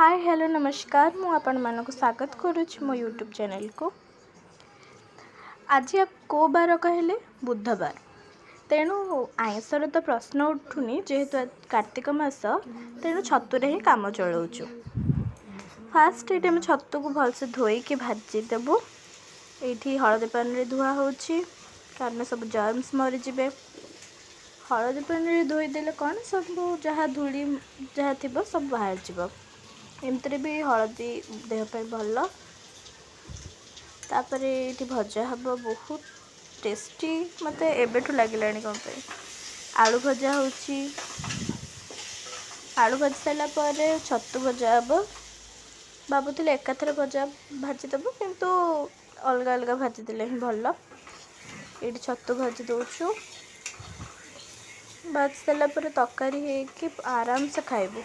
Hi hello नमस्कार मु आपण मानक स्वागत करुच्ची मो यूट्यूब चैनल को। आज आप को बार कहले बुधवार तेणु आईंसर तो प्रश्न उठुनी जेहेतु कार्तिक मास तेणु छतुरे ही काम चलाऊँ। फास्ट ये आम छतु को भलसे धोईकी भाजी देबू। ये हलदी पानी धुआ होची कारण सब जर्मस मरीजे। हलदी पानी धोईदेले कौन सब जहाँ धूली जहाँ थी सब बाहर जीव। एमती भी हलदी देहपाई भल। तापर ये भजा हम बहुत टेस्टी मत एबेठू लगे कौन पे आलू भजा होची। आलू भाजी सारापर छतु भजा हम भावुल एकाथर भजा भाजीदेव किंतु अलग अलग भाजीदे ही भल। ये छतु भाजी दौचु भाजी सारापर तरकारी होगी आराम से खाइबू।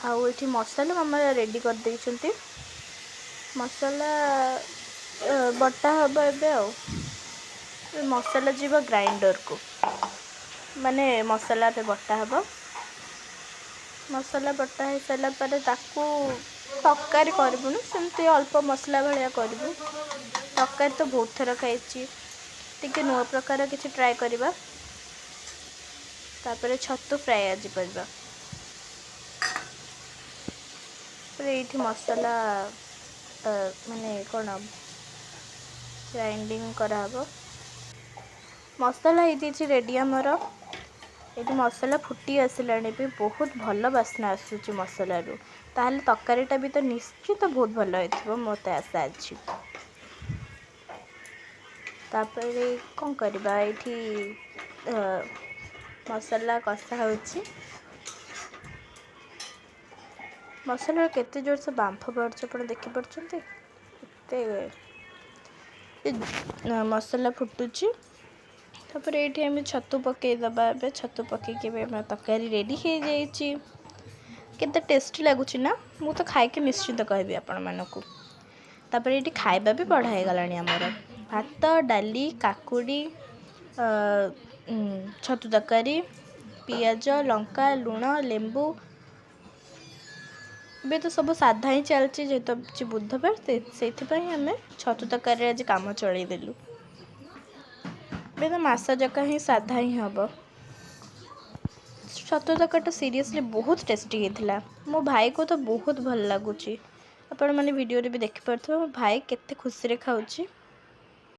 आउ ये मसाला मामा रेडी कर देइछंती। मसाला बटा हम ए मसाला जीव ग्राइंडर को माने मसाला पे बटा हम। मसाला बटा हो सारा पर ताकू तरकारी करबुन सेमती अल्प मसला भाया करबू। तरकारी तो बहुत थर खाई टी नुआ प्रकार किसी ट्राए करवा। तापर छतु फ्राए आज करवा। ये मसाला माने कौन ग्राइंडिंग कराब। मसाला ये रेडी आमर। ये मसाला फुटी आसला भी बहुत भल बास्ना आसूची मसला रू ताहले तरकारीटा भी तो निश्चित बहुत भल हो मत आशा अच्छी। तापर कौन करवा ये मसाला कषा होची। मसला केते जोर से बांफ बाहर आप देखिपे मसला फुटुची। तापर ये आम छतु पकईदबा छतु पकईकि तरकारी रेडी हो जाइए। केते टेस्टी लगुच ना मु तो खाई निश्चित कहबी आपण मानकू। तापर ये खाइबा भी बढ़ाई गलानी आमर भात डाली काकुड़ी छतु तरकारी पियाज लंका लुण लेंबू। बे तो सब साधा ही चलती जेहेतु बुधवार से आम छतु तरकारी आज कम चलईदेलु। बे तो मस जाक ही साधा ही हम। छतु तरकारी सीरियसली बहुत टेस्टी होता। मो भाई को तो बहुत भल लगुच। आपण मैंने वीडियो भी देखिपे मो भाई केते खुशी रे खाऊची।